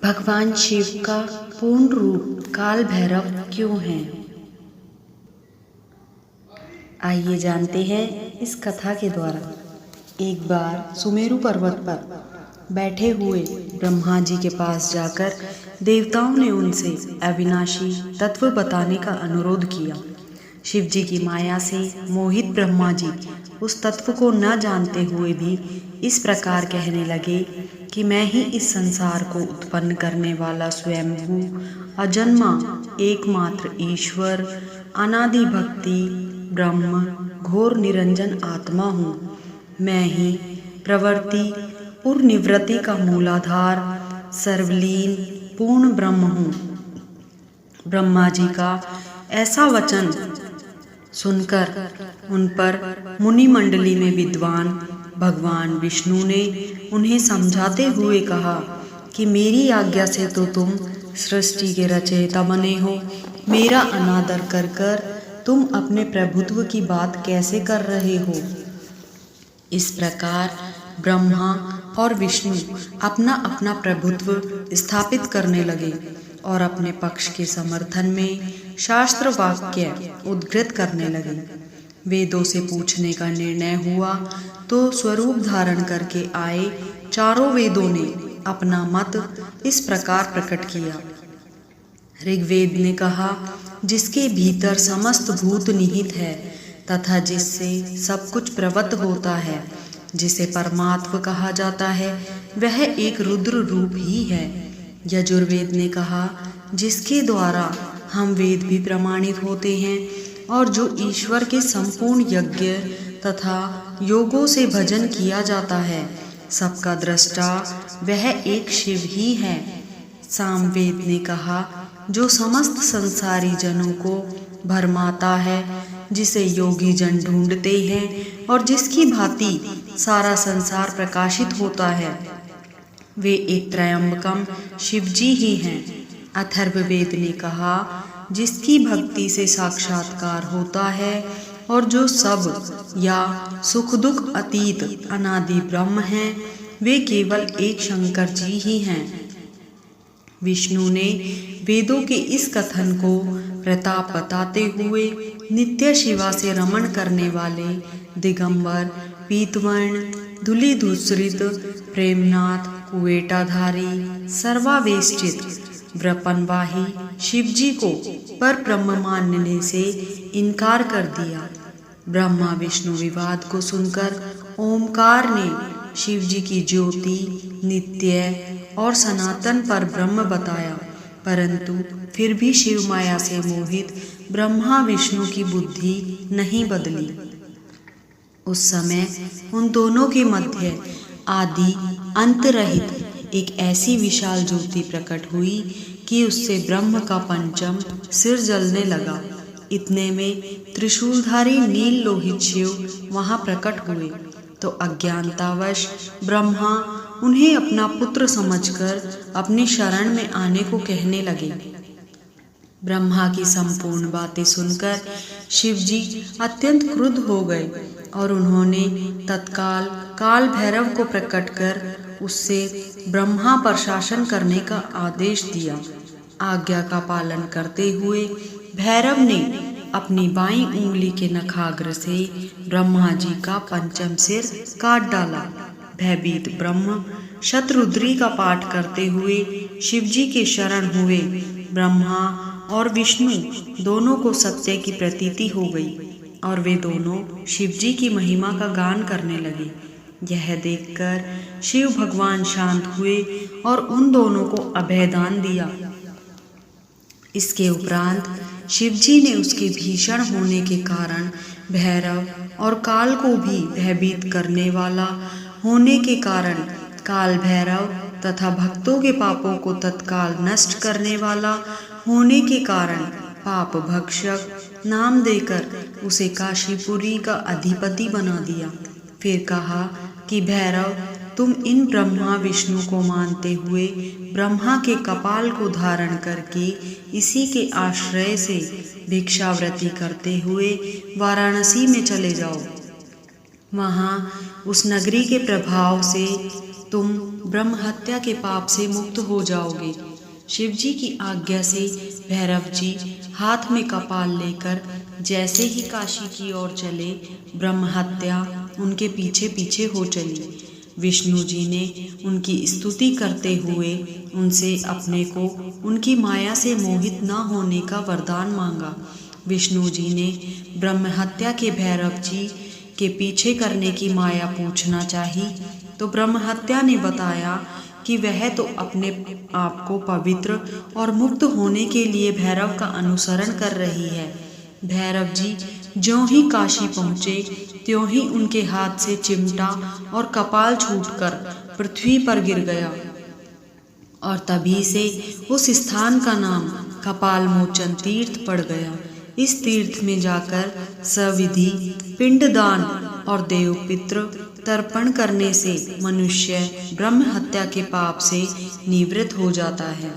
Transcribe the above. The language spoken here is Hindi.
भगवान शिव का पूर्ण रूप काल भैरव क्यों है? आइए जानते हैं इस कथा के द्वारा। एक बार सुमेरु पर्वत पर बैठे हुए ब्रह्मा जी के पास जाकर देवताओं ने उनसे अविनाशी तत्व बताने का अनुरोध किया। शिव जी की माया से मोहित ब्रह्मा जी उस तत्व को न जानते हुए भी इस प्रकार कहने लगे कि मैं ही इस संसार को उत्पन्न करने वाला स्वयंभू अजन्मा एकमात्र ईश्वर अनादि भक्ति ब्रह्म घोर निरंजन आत्मा हूँ। मैं ही प्रवृत्ति और निवृत्ति का मूलाधार सर्वलीन पूर्ण ब्रह्म हूँ। ब्रह्मा जी का ऐसा वचन सुनकर उन पर मुनि मंडली में विद्वान भगवान विष्णु ने उन्हें समझाते हुए कहा कि मेरी आज्ञा से तो तुम सृष्टि के रचयिता बने हो, मेरा अनादर कर कर तुम अपने प्रभुत्व की बात कैसे कर रहे हो। इस प्रकार ब्रह्मा और विष्णु अपना अपना प्रभुत्व स्थापित करने लगे और अपने पक्ष के समर्थन में शास्त्र वाक्य उद्धृत करने लगे। वेदों से पूछने का निर्णय हुआ तो स्वरूप धारण करके आए चारों वेदों ने अपना मत इस प्रकार प्रकट किया। ऋग्वेद ने कहा, जिसके भीतर समस्त भूत निहित है तथा जिससे सब कुछ प्रवत होता है, जिसे परमात्मा कहा जाता है, वह एक रुद्र रूप ही है। यजुर्वेद ने कहा, जिसके द्वारा हम वेद भी प्रमाणित होते हैं और जो ईश्वर के संपूर्ण यज्ञ तथा योगों से भजन किया जाता है, सबका दृष्टा वह एक शिव ही है। सामवेद ने कहा, जो समस्त संसारी जनों को भरमाता है, जिसे योगी जन ढूंढते हैं और जिसकी भांति सारा संसार प्रकाशित होता है, वे एक त्रयंबकम शिवजी ही हैं। अथर्ववेद ने कहा, जिसकी भक्ति से साक्षात्कार होता है और जो सब या सुख दुख अतीत अनादि ब्रह्म हैं, वे केवल एक शंकर जी ही हैं। विष्णु ने वेदों के इस कथन को प्रताप बताते हुए नित्य शिवा से रमण करने वाले दिगंबर पीतवर्ण धूलिधूसरित प्रेमनाथ कुवेटाधारी सर्वावेष्टित व्रपनवाही शिवजी को पर ब्रह्म मानने से इनकार कर दिया। ब्रह्मा विष्णु विवाद को सुनकर ओमकार ने शिवजी की ज्योति नित्य और सनातन पर ब्रह्म बताया, परंतु फिर भी शिव माया से मोहित ब्रह्मा विष्णु की बुद्धि नहीं बदली। उस समय उन दोनों के मध्य आदि अंत रहित एक ऐसी विशाल ज्योति प्रकट हुई कि उससे ब्रह्म का पंचम सिर जलने लगा। इतने में त्रिशूलधारी नील लोहित शिव वहां प्रकट हुए तो अज्ञानतावश ब्रह्मा उन्हें अपना पुत्र समझकर अपनी शरण में आने को कहने लगे। ब्रह्मा की संपूर्ण बातें सुनकर शिवजी अत्यंत क्रुद्ध हो गए और उन्होंने तत्काल काल भैरव को प्रकट कर उससे ब्रह्मा पर शासन करने का आदेश दिया। आज्ञा का पालन करते हुए भैरव ने अपनी बाईं उंगली के नखाग्र से ब्रह्मा जी का पंचम सिर काट डाला। भयभीत ब्रह्म शतरुद्री का पाठ करते हुए शिवजी के शरण हुए। ब्रह्मा और विष्णु दोनों को सत्य की प्रतीति हो गई और वे दोनों शिवजी की महिमा का गान करने लगे। यह देखकर शिव भगवान शांत हुए और उन दोनों को अभयदान दिया। इसके उपरांत शिवजी ने उसके भीषण होने के कारण भैरव और काल को भी भयभीत करने वाला होने के कारण काल भैरव तथा भक्तों के पापों को तत्काल नष्ट करने वाला होने के कारण पाप भक्षक नाम देकर उसे काशीपुरी का अधिपति बना दिया। फिर कहा कि भैरव, तुम इन ब्रह्मा विष्णु को मानते हुए ब्रह्मा के कपाल को धारण करके इसी के आश्रय से भिक्षावृत्ति करते हुए वाराणसी में चले जाओ। वहाँ उस नगरी के प्रभाव से तुम ब्रह्म हत्या के पाप से मुक्त हो जाओगे। शिवजी की आज्ञा से भैरव जी हाथ में कपाल लेकर जैसे ही काशी की ओर चले, ब्रह्म हत्या उनके पीछे पीछे हो चली। विष्णु जी ने उनकी स्तुति करते हुए उनसे अपने को उनकी माया से मोहित न होने का वरदान मांगा। विष्णु जी ने ब्रह्म हत्या के भैरव जी के पीछे करने की माया पूछना चाही, तो ब्रह्म हत्या ने बताया कि वह तो अपने आप को पवित्र और मुक्त होने के लिए भैरव का अनुसरण कर रही है। भैरव जी ज्यों ही काशी पहुँचे त्यों ही उनके हाथ से चिमटा और कपाल छूटकर पृथ्वी पर गिर गया और तभी से उस स्थान का नाम कपाल मोचन तीर्थ पड़ गया। इस तीर्थ में जाकर सविधि पिंडदान और देवपितृ तर्पण करने से मनुष्य ब्रह्म हत्या के पाप से निवृत्त हो जाता है।